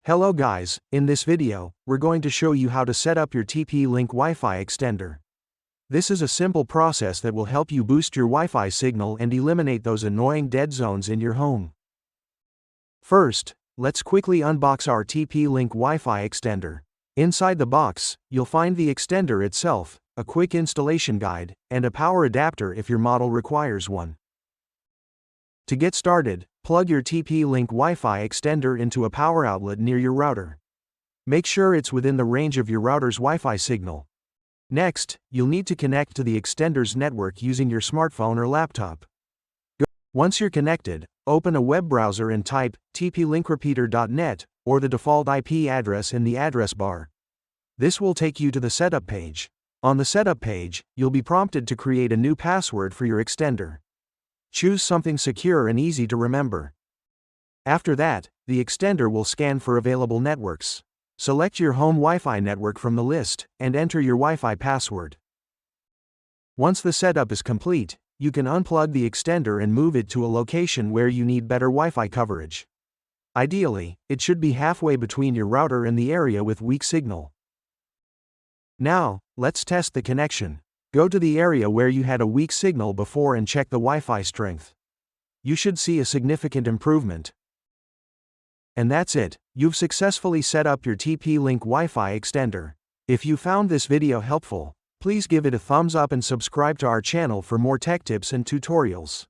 Hello guys, in this video, we're going to show you how to set up your TP-Link Wi-Fi extender. This is a simple process that will help you boost your Wi-Fi signal and eliminate those annoying dead zones in your home. First, let's quickly unbox our TP-Link Wi-Fi extender. Inside the box, you'll find the extender itself, a quick installation guide, and a power adapter if your model requires one. To get started, plug your TP-Link Wi-Fi extender into a power outlet near your router. Make sure it's within the range of your router's Wi-Fi signal. Next, you'll need to connect to the extender's network using your smartphone or laptop. Once you're connected, open a web browser and type tplinkrepeater.net or the default IP address in the address bar. This will take you to the setup page. On the setup page, you'll be prompted to create a new password for your extender. Choose something secure and easy to remember. After that, the extender will scan for available networks. Select your home Wi-Fi network from the list, and enter your Wi-Fi password. Once the setup is complete, you can unplug the extender and move it to a location where you need better Wi-Fi coverage. Ideally, it should be halfway between your router and the area with weak signal. Now, let's test the connection. Go to the area where you had a weak signal before and check the Wi-Fi strength. You should see a significant improvement. And that's it, you've successfully set up your TP-Link Wi-Fi extender. If you found this video helpful, please give it a thumbs up and subscribe to our channel for more tech tips and tutorials.